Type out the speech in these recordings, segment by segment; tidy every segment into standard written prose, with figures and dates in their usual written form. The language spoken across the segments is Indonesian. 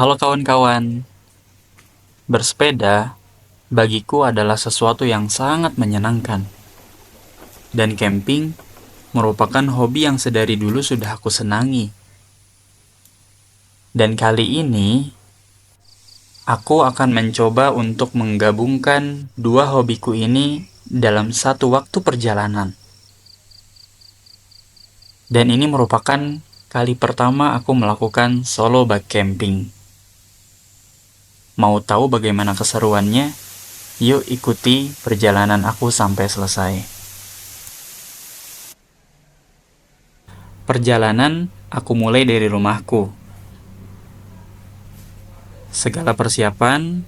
Halo kawan-kawan, bersepeda bagiku adalah sesuatu yang sangat menyenangkan. Dan camping merupakan hobi yang sedari dulu sudah aku senangi. Dan kali ini, aku akan mencoba untuk menggabungkan dua hobiku ini dalam satu waktu perjalanan. Dan ini merupakan kali pertama aku melakukan solo bike camping. Mau tahu bagaimana keseruannya? Yuk ikuti perjalanan aku sampai selesai. Perjalanan aku mulai dari rumahku. Segala persiapan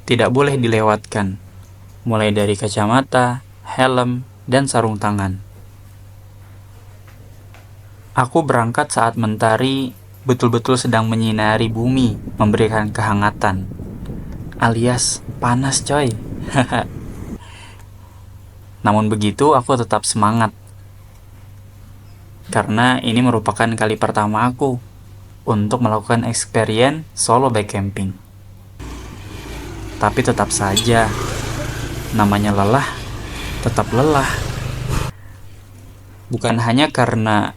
tidak boleh dilewatkan, mulai dari kacamata, helm, dan sarung tangan. Aku berangkat saat mentari betul-betul sedang menyinari bumi, memberikan kehangatan, alias panas coy. Namun begitu, aku tetap semangat, karena ini merupakan kali pertama aku untuk melakukan experience solo bike camping. Tapi tetap saja, namanya lelah, tetap lelah. Bukan hanya karena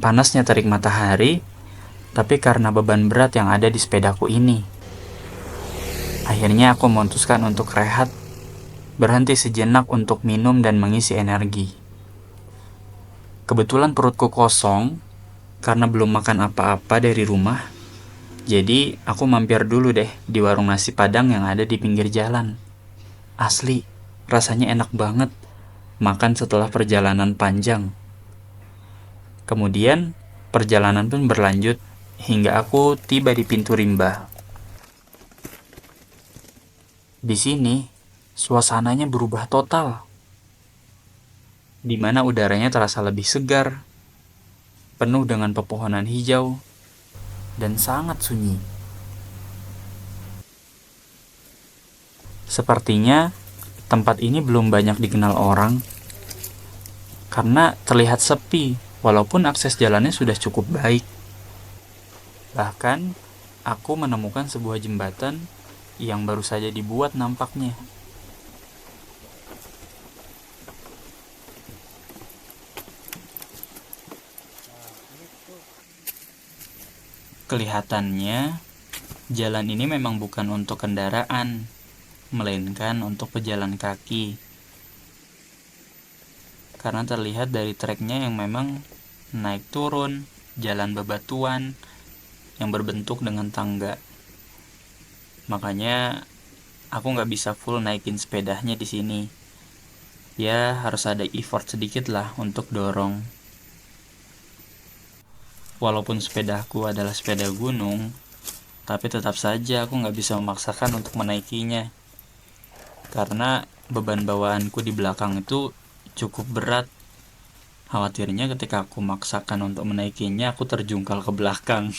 panasnya terik matahari, tapi karena beban berat yang ada di sepedaku ini. Akhirnya aku memutuskan untuk rehat, berhenti sejenak untuk minum dan mengisi energi. Kebetulan perutku kosong, karena belum makan apa-apa dari rumah, jadi aku mampir dulu deh di warung nasi padang yang ada di pinggir jalan. Asli, rasanya enak banget, makan setelah perjalanan panjang. Kemudian, perjalanan pun berlanjut hingga aku tiba di pintu rimba. Di sini, suasananya berubah total, di mana udaranya terasa lebih segar, penuh dengan pepohonan hijau, dan sangat sunyi. Sepertinya, tempat ini belum banyak dikenal orang, karena terlihat sepi, walaupun akses jalannya sudah cukup baik. Bahkan, aku menemukan sebuah jembatan yang baru saja dibuat nampaknya. Kelihatannya, jalan ini memang bukan untuk kendaraan, melainkan untuk pejalan kaki. Karena terlihat dari treknya yang memang naik turun, jalan bebatuan yang berbentuk dengan tangga. Makanya aku nggak bisa full naikin sepedanya di sini. Ya harus ada effort sedikit lah untuk dorong. Walaupun sepedaku adalah sepeda gunung, tapi tetap saja aku nggak bisa memaksakan untuk menaikinya. Karena beban bawaanku di belakang itu cukup berat. Khawatirnya ketika aku maksakan untuk menaikinya, aku terjungkal ke belakang.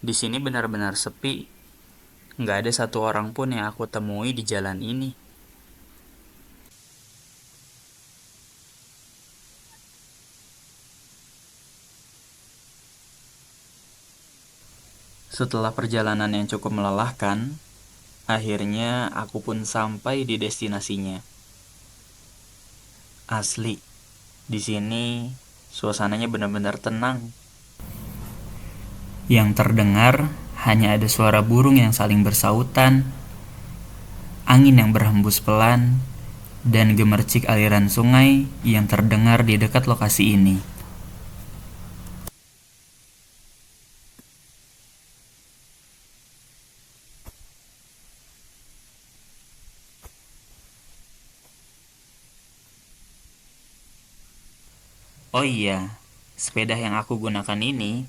Di sini benar-benar sepi. Nggak ada satu orang pun yang aku temui di jalan ini. Setelah perjalanan yang cukup melelahkan, akhirnya aku pun sampai di destinasinya. Asli, di sini suasananya benar-benar tenang. Yang terdengar hanya ada suara burung yang saling bersautan, angin yang berhembus pelan, dan gemercik aliran sungai yang terdengar di dekat lokasi ini. Oh iya, sepeda yang aku gunakan ini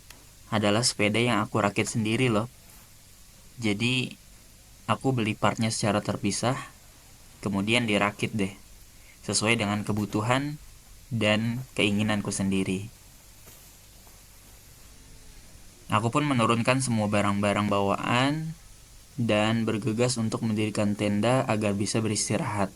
adalah sepeda yang aku rakit sendiri loh. Jadi, aku beli partnya secara terpisah, kemudian dirakit deh, sesuai dengan kebutuhan dan keinginanku sendiri. Aku pun menurunkan semua barang-barang bawaan dan bergegas untuk mendirikan tenda agar bisa beristirahat.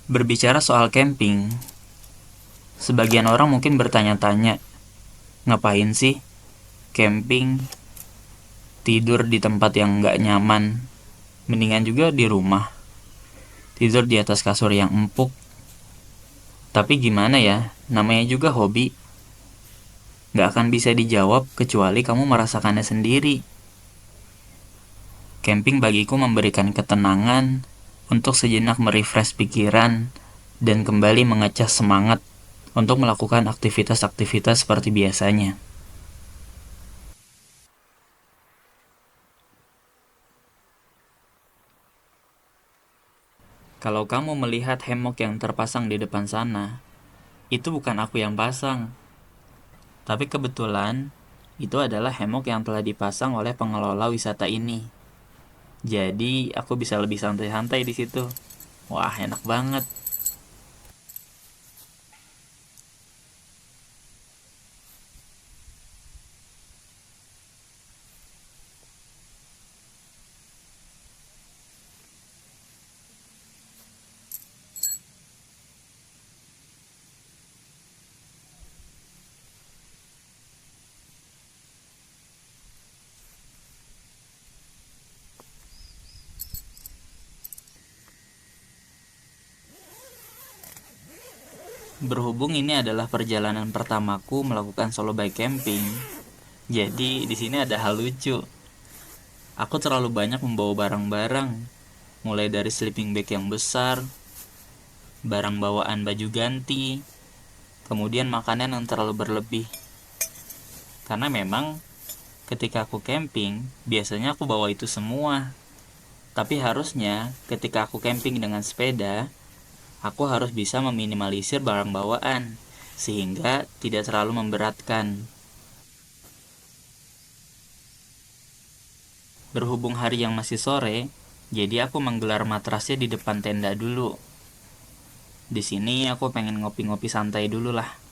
Berbicara soal camping, sebagian orang mungkin bertanya-tanya, ngapain sih camping, tidur di tempat yang nggak nyaman, mendingan juga di rumah, tidur di atas kasur yang empuk. Tapi gimana ya, namanya juga hobi, nggak akan bisa dijawab kecuali kamu merasakannya sendiri. Camping bagiku memberikan ketenangan untuk sejenak merefresh pikiran dan kembali mengecas semangat untuk melakukan aktivitas-aktivitas seperti biasanya. Kalau kamu melihat hemok yang terpasang di depan sana, itu bukan aku yang pasang. Tapi kebetulan, itu adalah hemok yang telah dipasang oleh pengelola wisata ini. Jadi, aku bisa lebih santai-santai di situ. Wah, enak banget. Berhubung ini adalah perjalanan pertamaku melakukan solo bike camping, jadi di sini ada hal lucu. Aku terlalu banyak membawa barang-barang, mulai dari sleeping bag yang besar, barang bawaan baju ganti, kemudian makanan yang terlalu berlebih. Karena memang ketika aku camping, biasanya aku bawa itu semua. Tapi harusnya ketika aku camping dengan sepeda, aku harus bisa meminimalisir barang bawaan, sehingga tidak terlalu memberatkan. Berhubung hari yang masih sore, jadi aku menggelar matrasnya di depan tenda dulu. Di sini aku pengen ngopi-ngopi santai dulu lah.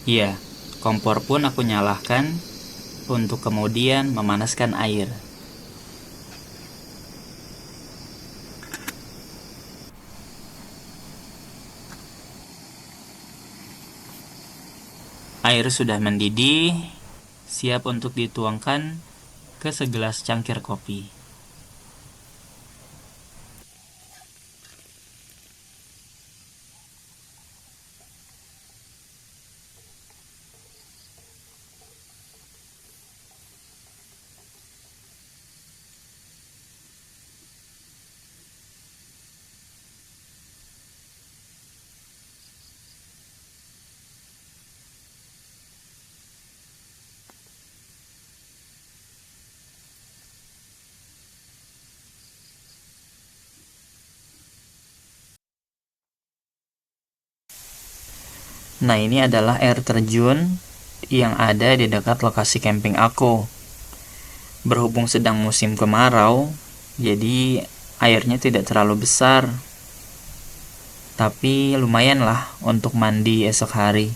Iya, kompor pun aku nyalakan untuk kemudian memanaskan air. Air sudah mendidih, siap untuk dituangkan ke segelas cangkir kopi. Nah, ini adalah air terjun yang ada di dekat lokasi camping aku. Berhubung sedang musim kemarau, jadi airnya tidak terlalu besar, tapi lumayan lah untuk mandi esok hari.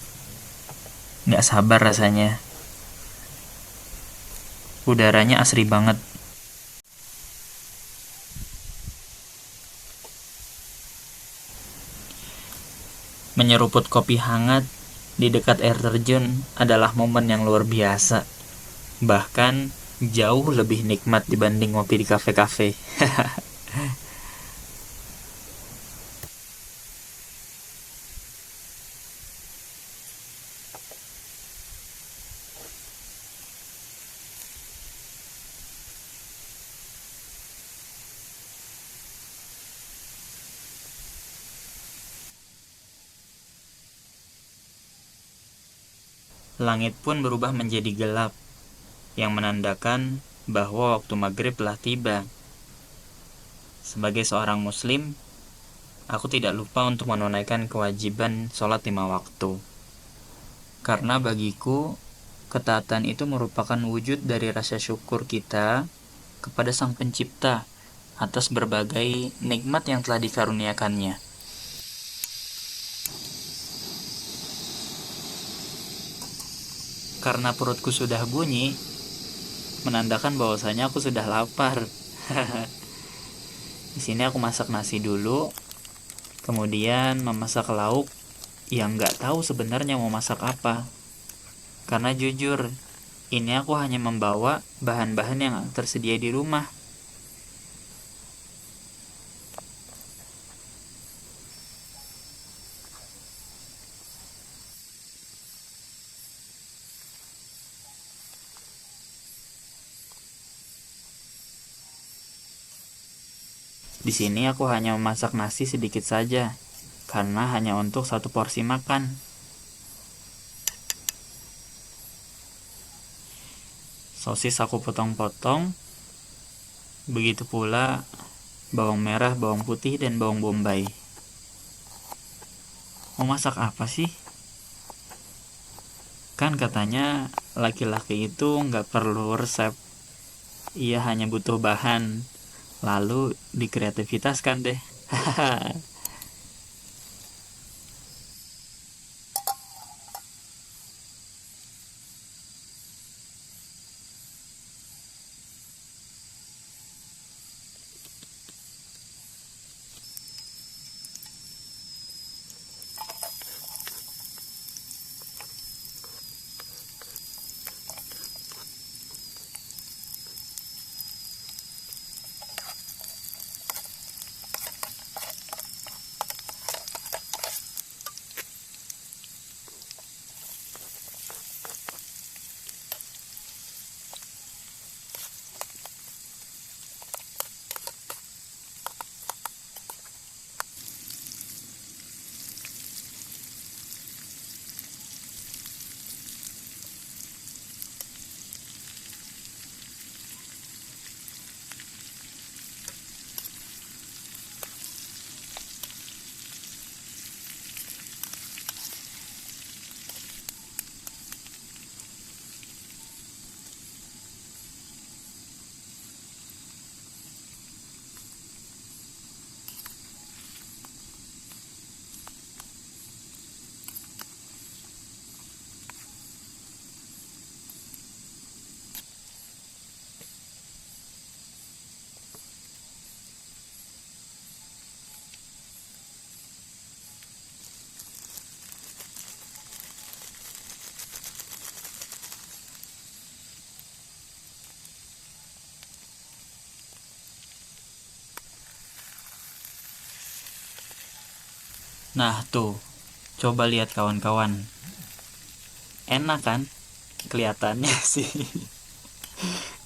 Nggak sabar rasanya. Udaranya asri banget. Menyeruput kopi hangat di dekat air terjun adalah momen yang luar biasa. Bahkan jauh lebih nikmat dibanding ngopi di kafe-kafe. Langit pun berubah menjadi gelap, yang menandakan bahwa waktu maghrib telah tiba. Sebagai seorang muslim, aku tidak lupa untuk menunaikan kewajiban sholat 5 waktu. Karena bagiku, ketaatan itu merupakan wujud dari rasa syukur kita kepada Sang Pencipta atas berbagai nikmat yang telah dikaruniakannya. Karena perutku sudah bunyi, menandakan bahwasanya aku sudah lapar. Di sini aku masak nasi dulu, kemudian memasak lauk yang nggak tahu sebenarnya mau masak apa. Karena jujur, ini aku hanya membawa bahan-bahan yang tersedia di rumah. Di sini aku hanya memasak nasi sedikit saja, karena hanya untuk satu porsi makan. Sosis aku potong-potong, begitu pula bawang merah, bawang putih, dan bawang bombay. Mau masak apa sih? Kan katanya laki-laki itu nggak perlu resep, ia hanya butuh bahan, lalu dikreativitaskan deh. Nah tuh, coba lihat kawan-kawan. Enak kan? Kelihatannya sih.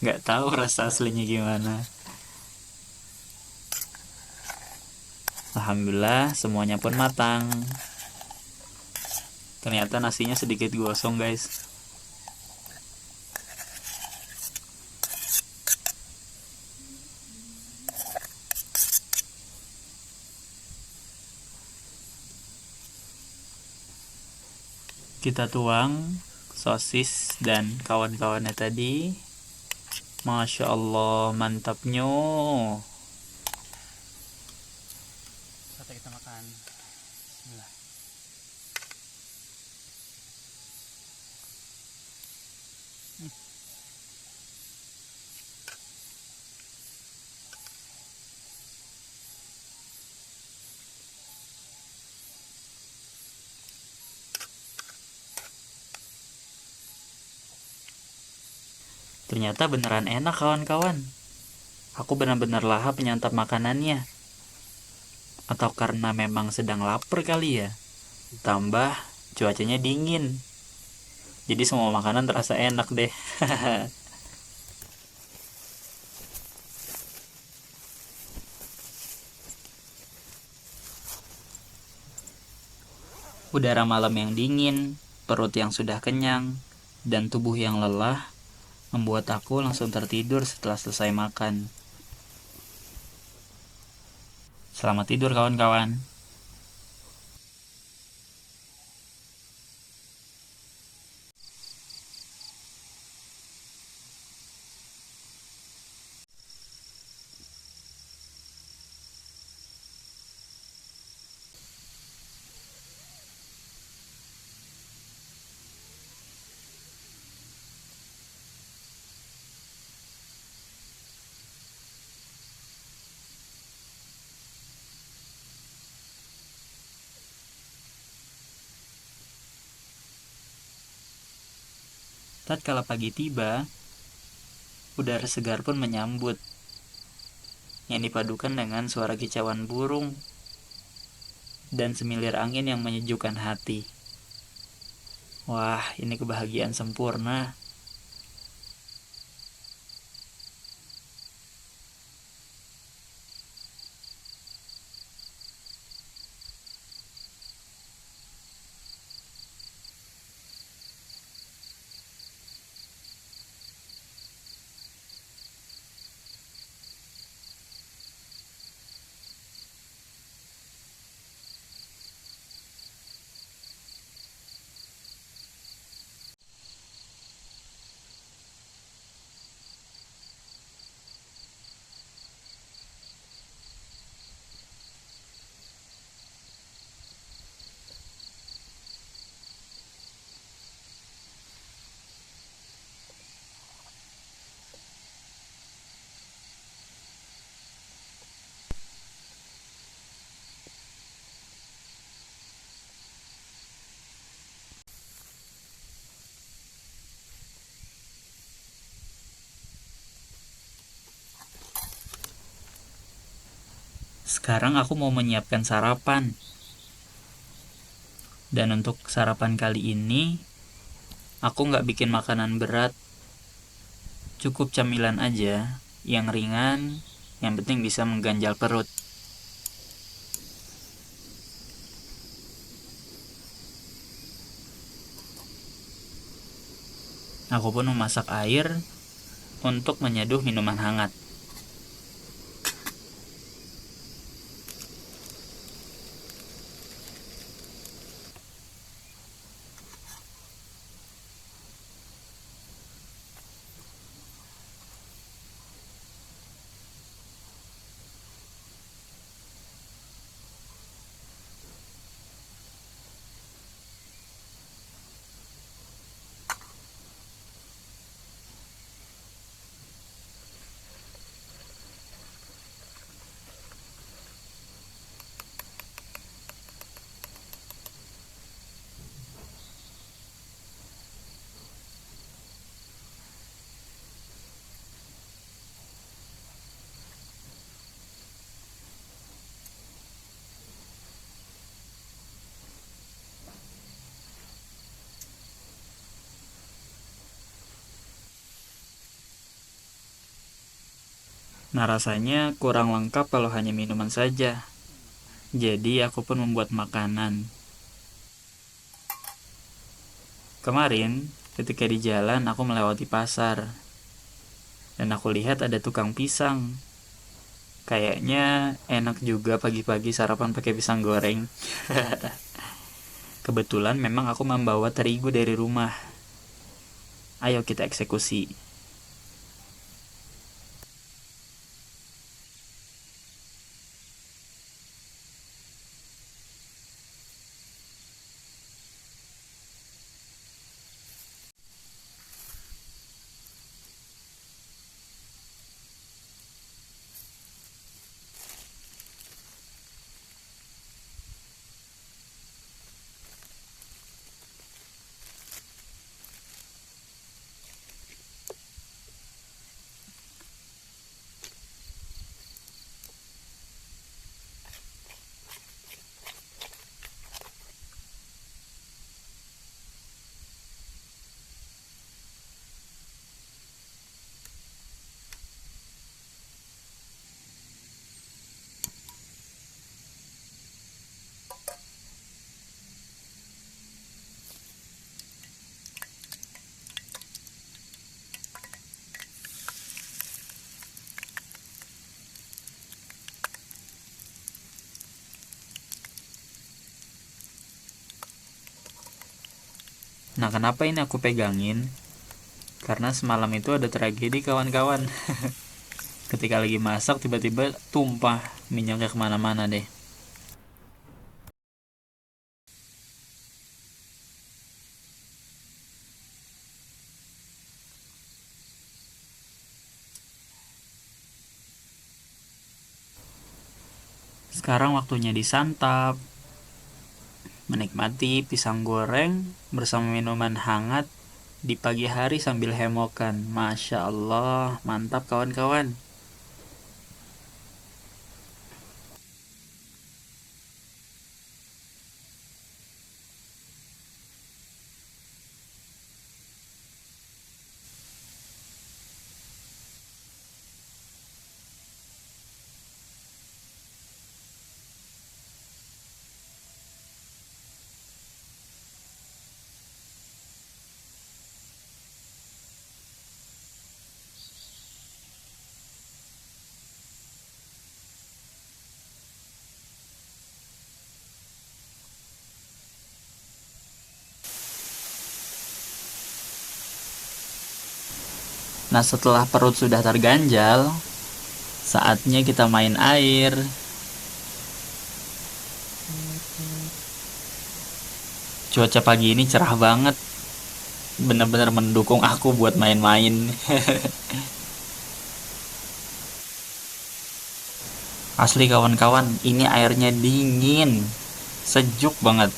Nggak tahu rasa aslinya gimana. Alhamdulillah semuanya pun matang. Ternyata nasinya sedikit gosong guys. Kita tuang sosis dan kawan-kawannya tadi. Masya Allah, mantapnya. Kita makan. Bismillah. Ternyata beneran enak kawan-kawan. Aku benar-benar lahap menyantap makanannya. Atau karena memang sedang lapar kali ya. Tambah cuacanya dingin. Jadi semua makanan terasa enak deh. Udara malam yang dingin, perut yang sudah kenyang, dan tubuh yang lelah membuat aku langsung tertidur setelah selesai makan. Selamat tidur kawan-kawan. Tatkala pagi tiba, udara segar pun menyambut, yang dipadukan dengan suara kicauan burung dan semilir angin yang menyejukkan hati. Wah, ini kebahagiaan sempurna. Sekarang aku mau menyiapkan sarapan. Dan untuk sarapan kali ini, aku nggak bikin makanan berat. Cukup camilan aja, yang ringan, yang penting bisa mengganjal perut. Aku pun memasak air untuk menyeduh minuman hangat. Nah, rasanya kurang lengkap kalau hanya minuman saja. Jadi aku pun membuat makanan. Kemarin, ketika di jalan aku melewati pasar. Dan aku lihat ada tukang pisang. Kayaknya enak juga pagi-pagi sarapan pakai pisang goreng. Kebetulan memang aku membawa terigu dari rumah. Ayo kita eksekusi. Nah, kenapa ini aku pegangin? Karena semalam itu ada tragedi kawan-kawan. Ketika lagi masak tiba-tiba tumpah minyaknya kemana-mana deh. Sekarang waktunya disantap, menikmati pisang goreng bersama minuman hangat di pagi hari sambil hemokan. Masya Allah, mantap kawan-kawan. Nah, setelah perut sudah terganjal, saatnya kita main air. Cuaca pagi ini cerah banget, bener-bener mendukung aku buat main-main. Asli kawan-kawan, ini airnya dingin, sejuk banget.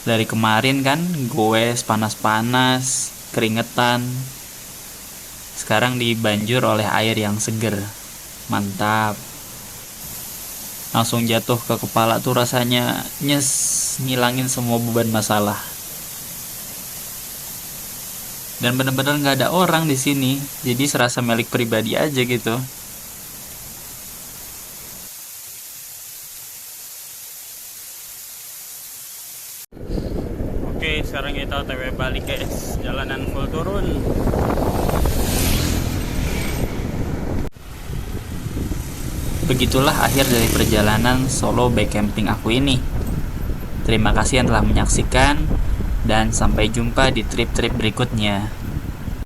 Dari kemarin kan gue panas-panas, keringetan. Sekarang dibanjur oleh air yang seger. Mantap. Langsung jatuh ke kepala tuh rasanya nyes, ngilangin semua beban masalah. Dan bener-bener nggak ada orang di sini, jadi serasa milik pribadi aja gitu. Oke, sekarang kita OTW balik guys, jalanan full turun. Begitulah akhir dari perjalanan solo backcamping aku ini. Terima kasih yang telah menyaksikan, dan sampai jumpa di trip-trip berikutnya.